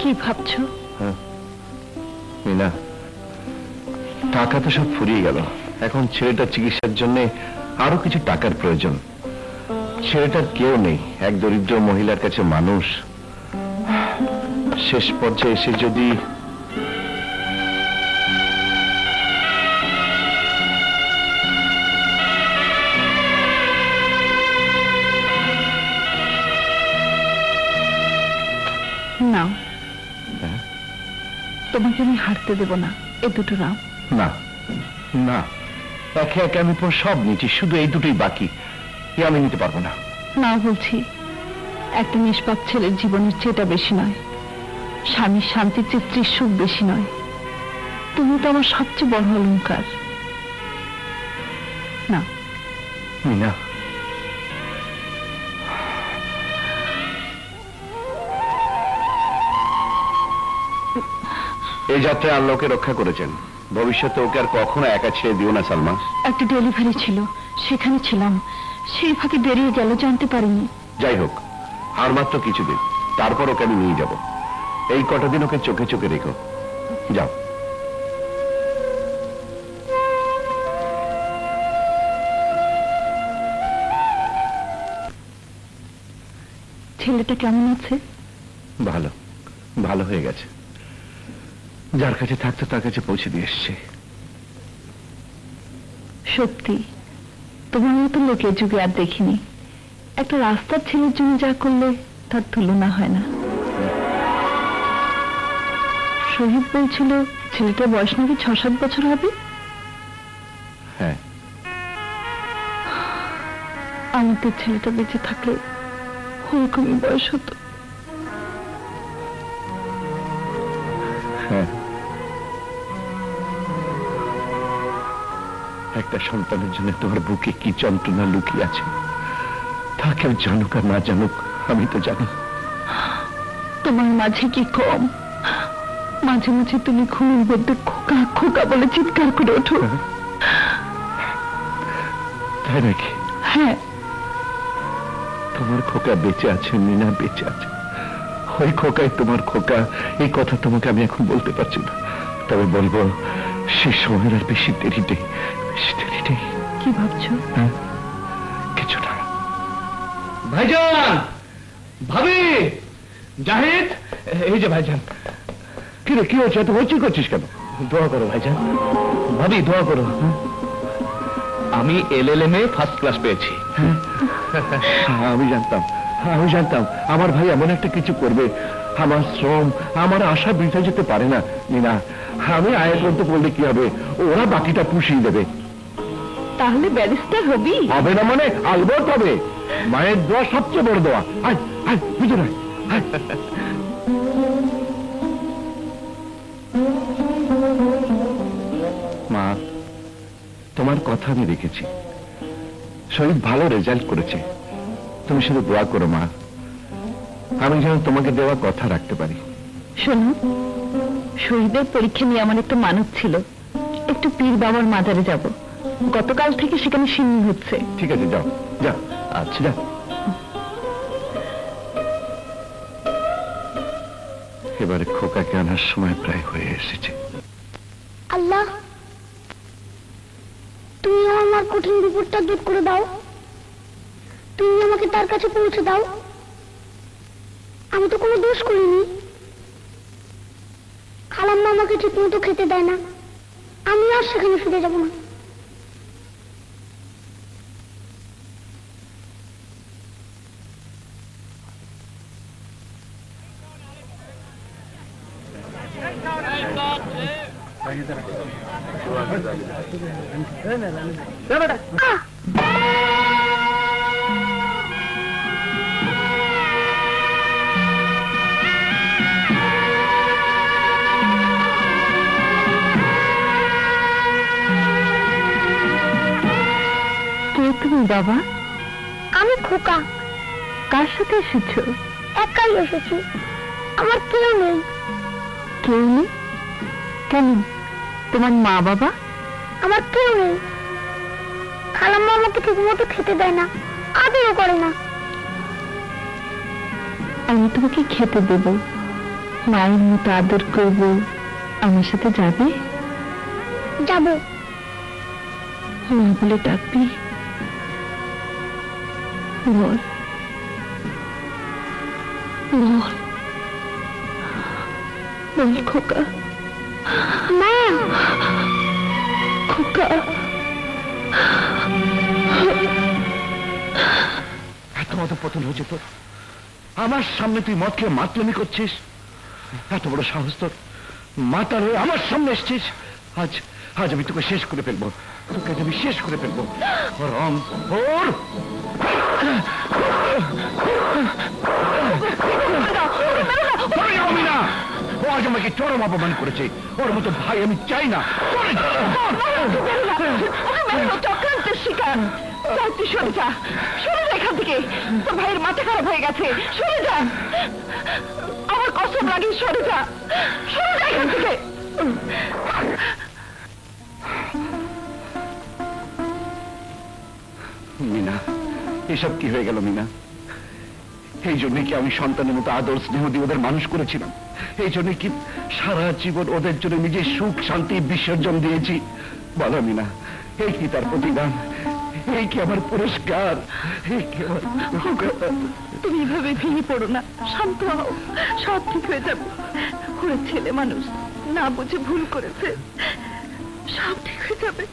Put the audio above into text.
কি ভাবছো? মিনা, টাকা তো সব ফুরিয়ে গেল। এখন ছেলেটার চিকিৎসার জন্য আরো কিছু টাকার প্রয়োজন। ছেলেটার কেউ নেই, এক দরিদ্র মহিলার কাছে মানুষ। শেষ পর্যায়ে এসে যদি নাও, তোমাকে আমি হারতে দেব না, এ দুটো নাও। না না, একে একে আমি পুরো সব নিচ্ছি, শুধু এই দুটোই বাকি, এ আমি নিতে পারবো না। না বলছি, একটা নিষ্পাপ ছেলের জীবনের চেয়েটা বেশি নয়, স্বামীর শান্তির চেয়ে স্ত্রীর সুখ বেশি নয়। তুমি তো আমার সবচেয়ে বড় অলংকার। না মিনা, এই যাত্রায় আল্লাহ ওকে রক্ষা করেছেন, ভবিষ্যতে ওকে আর কখনো একা ছেড়ে দিও না সালমা। একটা ডেলিভারি ছিল, সেখানে ছিলাম, সেই ফাঁকে বেরিয়ে গেল, জানতে পারিনি। যাই হোক, আর মাত্র কিছুদিন, তারপর ওকে আমি নিয়ে যাব। এই কটা দিন ওকে চোখে চোখে রেখো। যাও। ছেলেটা কেমন আছে? ভালো, ভালো হয়ে গেছে। যার কাছে থাকতো তার কাছে পৌঁছে দিয়ে এসছে। সত্যি, তোমার মতো লোকের যুগে আর দেখিনি। একটা রাস্তার ছেলের জন্য যা করলে তার তুলনা হয় না। শহীদ বলছিল ছেলেটার বয়স নাকি 6-7 বছর হবে। হ্যাঁ, আমাদের ছেলেটা বেঁচে থাকলে ওরকমই বয়স হতো। হ্যাঁ, একটা সন্তানের জন্য তোমার বুকে কি যন্ত্রণা লুকিয়ে আছে, তা কেউ জানুক আর না জানুক, আমি তো জানি। তোমার মাঝে কি কম? মাঝে মাঝে তুমি ঘুমের মধ্যে খোকা খোকা বলে চিৎকার করে ওঠো। তাই নাকি? হ্যাঁ, তোমার খোকা বেঁচে আছে মিনা, বেঁচে আছে। ওই খোকাই তোমার খোকা, এই কথা তোমাকে আমি এখন বলতে পারছি না, তবে বলবো সে সময়ের আর বেশি দেরি নেই, বেশি দেরি নেই। কি ভাবছো? হ্যাঁ, কিছু না। ভাইজান, ভাবি, জাহিদ, এই যে ভাইজান। কি রে, কি হচ্ছে? এত হইচই করছিস কেন? দোয়া করো ভাইজান, ভাবি দোয়া করো। আমি LLM-এ ফার্স্ট ক্লাস পেয়েছি। আমি জানতাম, আমি জানতাম আমার ভাই এমন একটা কিছু করবে। আমার শ্রম, আমার আশা বৃথা যেতে পারে না মিনা। আমি আয়ের গ্রন্থ করলে কি হবে, ওরা বাকিটা পুষিয়ে দেবে। তাহলে ব্যারিস্টার হবি? হবে না মানে? আলবত হবে। মায়ের দোয়া সবচেয়ে বড় দোয়া। আয় আয়, বুঝে না। মা, তোমার কথা আমি রেখেছি। শহীদ ভালো রেজাল্ট করেছে, তুমি শুধু দোয়া করো মা, আমি যেন তোমাকে দেওয়া কথা রাখতে পারি। শোনো, শহীদের পরীক্ষা নিয়ে আমার একটা মানত ছিল, একটু পীর বাবার মাজারে যাব। গতকাল থেকে সেখানে সিন্নি হচ্ছে। ঠিক আছে, যাও যাও। আচ্ছা, যা। এবারে খোকাকে আনার সময় প্রায় হয়ে এসেছে। আল্লাহ, তুমি আমার কঠিন বিপদটা দূর করে দাও। তুমি আমাকে তার কাছে পৌঁছে দাও। আমি তো কোনো দোষ করিনি। খালাম্মা আমাকে ঠিক মতো খেতে দেয় না, আমি আর সেখানে ফিরে যাব না। কে তুমি বাবা? আমি খোকা। কার সাথে এসেছো? একাই এসেছি, আমার কেউ নেই। কেউ নেই? কেন, তোমার মা বাবা? আমার কেউ নেই। খালাম্মা আমাকে ঠিক মতো খেতে দেয় না, আদরও করে না। আমি তোমাকে খেতে দেব, মায়ের মতো আদর করব, আমার সাথে যাবে? যাবো। মা বলে ডাকবি? বল বল বল খোকা, মা, খোকা। এত মত পতন হয়েছে তোর, আমার সামনে তুই মদ খেয়ে মাতলামি করছিস, এত বড় সাহস তোর, মাতার হয়ে আমার সামনে এসছিস। আজ আজ আমি তোকে শেষ করে ফেলবো, তোকে আজ আমি শেষ করে ফেলবো। রং ওর আমি না, ও আজ আমাকে চরম অপমান করেছে, ওর মতো ভাই আমি চাই না। চক্রান্তের শিকার। তুই সরে যা, সরে যা এখান থেকে, তোর ভাইয়ের মাথা খারাপ হয়ে গেছে, সরে যা, আমার কসম লাগে, সরে যা, সরে যা এখান থেকে। মিনা, এসব কি হয়ে গেল মিনা? এই জন্যই কি আমি সন্তানের মতো আদর স্নেহ দিয়ে ওদের মানুষ করেছিলাম? এই জন্যই কি সারা জীবন ওদের জন্য নিজের সুখ শান্তি বিসর্জন দিয়েছি? বলো মিনা, এই কি তার প্রতিদান? এই কি আমার পুরস্কার? এই কি আমার পুরস্কার? তুমি এভাবে ভেঙে পড়ো না, শান্ত হও, সব ঠিক হয়ে যাবে। ওরা ছেলে মানুষ, না বুঝে ভুল করেছে, সব ঠিক হয়ে যাবে।